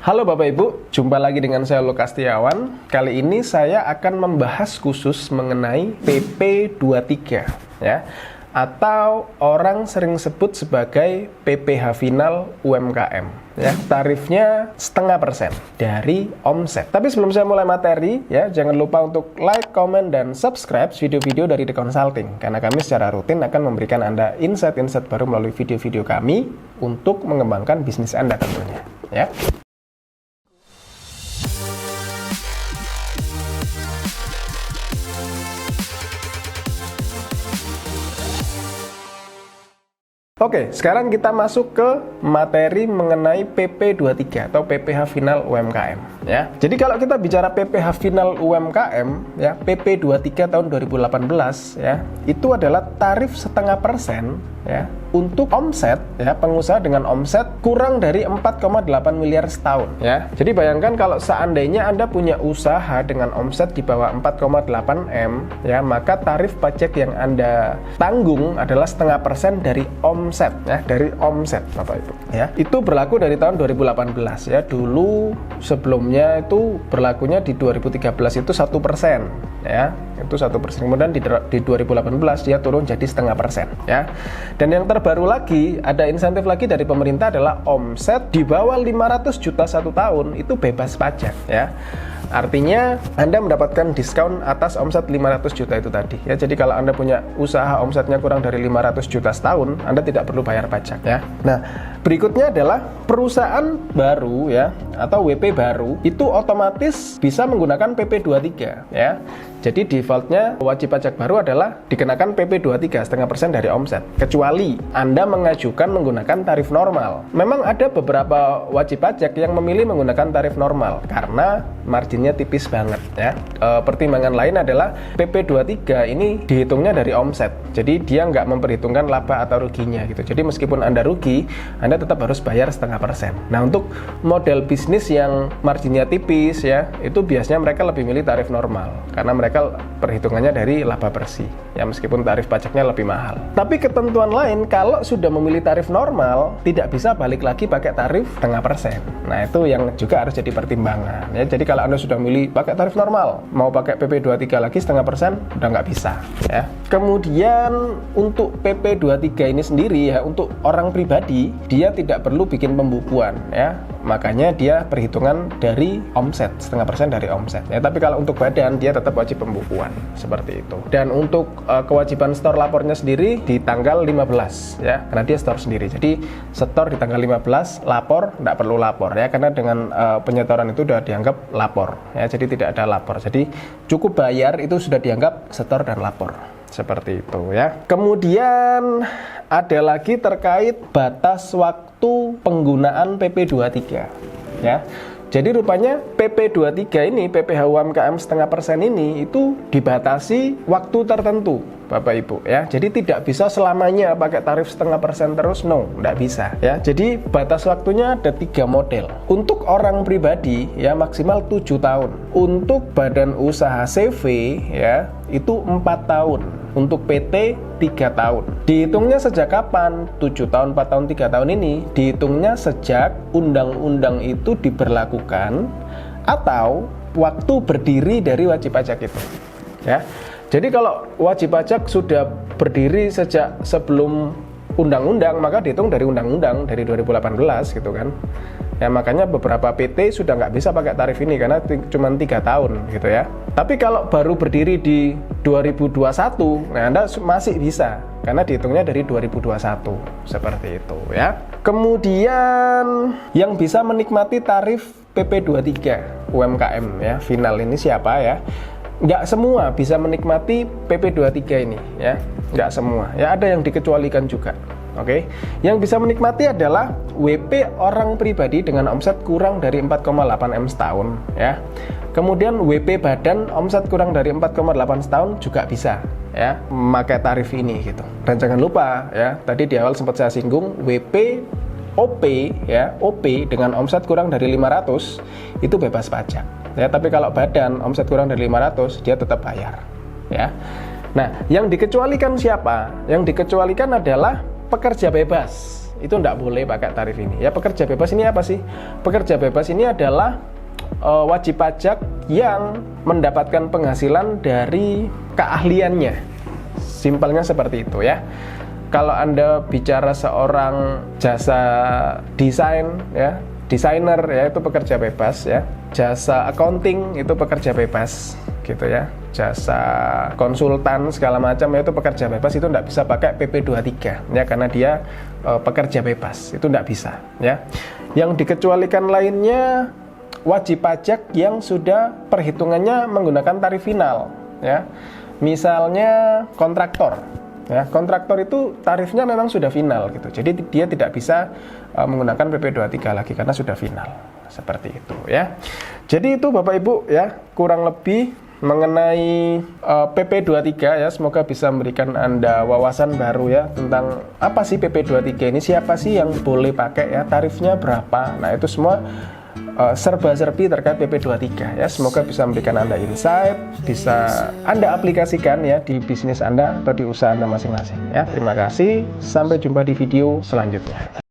Halo Bapak Ibu, jumpa lagi dengan saya Lukas Setiawan. Kali ini saya akan membahas khusus mengenai PP23 ya, atau orang sering sebut sebagai PPh final UMKM ya. Tarifnya 0,5% dari omset. Tapi sebelum saya mulai materi ya, jangan lupa untuk like, comment, dan subscribe video-video dari The Consulting, karena kami secara rutin akan memberikan Anda insight-insight baru melalui video-video kami untuk mengembangkan bisnis Anda tentunya ya. Oke, sekarang kita masuk ke materi mengenai PP23 atau PPh final UMKM ya. Jadi kalau kita bicara PPh final UMKM ya, PP23 tahun 2018 ya, itu adalah tarif 0,5% ya untuk omset ya, pengusaha dengan omset kurang dari 4,8 miliar setahun ya. Jadi bayangkan kalau seandainya Anda punya usaha dengan omset di bawah 4,8 M ya, maka tarif pajak yang Anda tanggung adalah 0,5% dari omset ya, dari omset Bapak Ibu ya. Itu berlaku dari tahun 2018 ya. Dulu sebelumnya itu berlakunya di 2013 itu 1% ya. Itu 1%. Kemudian di 2018 dia turun jadi 0,5% ya. Dan yang terbaru lagi, ada insentif lagi dari pemerintah adalah omset di bawah 500 juta satu tahun itu bebas pajak ya. Artinya Anda mendapatkan diskon atas omset 500 juta itu tadi ya. Jadi kalau Anda punya usaha omsetnya kurang dari 500 juta setahun, Anda tidak perlu bayar pajak ya. Nah, berikutnya adalah perusahaan baru ya, atau WP baru itu otomatis bisa menggunakan PP23 ya. Jadi defaultnya wajib pajak baru adalah dikenakan PP23 0,5% dari omset, kecuali Anda mengajukan menggunakan tarif normal. Memang ada beberapa wajib pajak yang memilih menggunakan tarif normal karena marginnya tipis banget ya. Pertimbangan lain adalah PP23 ini dihitungnya dari omset, jadi dia nggak memperhitungkan laba atau ruginya gitu. Jadi meskipun Anda rugi, Anda tetap harus bayar 0,5%. Nah, untuk model bisnis yang marginnya tipis ya, itu biasanya mereka lebih milih tarif normal karena mereka perhitungannya dari laba bersih ya, meskipun tarif pajaknya lebih mahal. Tapi ketentuan lain, kalau sudah memilih tarif normal tidak bisa balik lagi pakai tarif 0,5%. Nah, itu yang juga harus jadi pertimbangan ya. Jadi kalau Anda sudah milih pakai tarif normal, mau pakai PP23 lagi 0,5% udah nggak bisa ya. Kemudian untuk PP23 ini sendiri ya, untuk orang pribadi dia tidak perlu bikin pembukuan ya, makanya dia perhitungan dari omset, 0,5% dari omset ya. Tapi kalau untuk badan dia tetap wajib pembukuan seperti itu. Dan untuk kewajiban store lapornya sendiri di tanggal 15 ya, karena dia store sendiri. Jadi store di tanggal 15, lapor tidak perlu lapor ya, karena dengan penyetoran itu sudah dianggap lapor ya. Jadi tidak ada lapor. Jadi cukup bayar itu sudah dianggap store dan lapor. Seperti itu ya. Kemudian ada lagi terkait batas waktu penggunaan PP23 ya. Jadi rupanya PP23 ini, PPh UMKM 0,5% ini itu dibatasi waktu tertentu Bapak Ibu ya. Jadi tidak bisa selamanya pakai tarif 0,5% terus, no, tidak bisa ya. Jadi batas waktunya ada 3 model. Untuk orang pribadi ya maksimal 7 tahun. Untuk badan usaha CV ya itu 4 tahun. Untuk PT 3 tahun. Dihitungnya sejak kapan? 7 tahun, 4 tahun, 3 tahun ini dihitungnya sejak undang-undang itu diberlakukan atau waktu berdiri dari wajib pajak itu ya. Jadi kalau wajib pajak sudah berdiri sejak sebelum undang-undang, maka dihitung dari undang-undang dari 2018 gitu kan ya. Makanya beberapa PT sudah nggak bisa pakai tarif ini karena cuma 3 tahun gitu ya. Tapi kalau baru berdiri di 2021, nah Anda masih bisa karena dihitungnya dari 2021 seperti itu ya. Kemudian yang bisa menikmati tarif PP23 UMKM ya final ini siapa ya? Nggak semua bisa menikmati PP23 ini ya, nggak semua ya, ada yang dikecualikan juga. Oke, yang bisa menikmati adalah WP orang pribadi dengan omset kurang dari 4,8 M setahun ya. Kemudian WP badan omset kurang dari 4,8 setahun juga bisa ya memakai tarif ini gitu. Dan jangan lupa ya, tadi di awal sempat saya singgung WP OP ya, OP dengan omset kurang dari 500 itu bebas pajak ya. Tapi kalau badan omset kurang dari 500 dia tetap bayar ya. Nah, yang dikecualikan siapa? Yang dikecualikan adalah pekerja bebas itu tidak boleh pakai tarif ini. Ya, pekerja bebas ini apa sih? Pekerja bebas ini adalah wajib pajak yang mendapatkan penghasilan dari keahliannya. Simpelnya seperti itu ya. Kalau Anda bicara seorang jasa desain ya, desainer ya, itu pekerja bebas ya. Jasa accounting itu pekerja bebas gitu ya. Jasa konsultan segala macam ya, itu pekerja bebas, itu tidak bisa pakai PP 23 ya, karena dia pekerja bebas, itu tidak bisa ya. Yang dikecualikan lainnya wajib pajak yang sudah perhitungannya menggunakan tarif final ya. Misalnya kontraktor ya, kontraktor itu tarifnya memang sudah final gitu, jadi dia tidak bisa menggunakan PP 23 lagi karena sudah final, seperti itu ya. Jadi itu Bapak Ibu ya, kurang lebih mengenai PP 23 ya. Semoga bisa memberikan Anda wawasan baru ya tentang apa sih PP 23 ini, siapa sih yang boleh pakai ya, tarifnya berapa. Nah, itu semua serba-serbi terkait PP 23 ya. Semoga bisa memberikan Anda insight, bisa Anda aplikasikan ya di bisnis Anda atau di usaha Anda masing-masing ya. Terima kasih, sampai jumpa di video selanjutnya.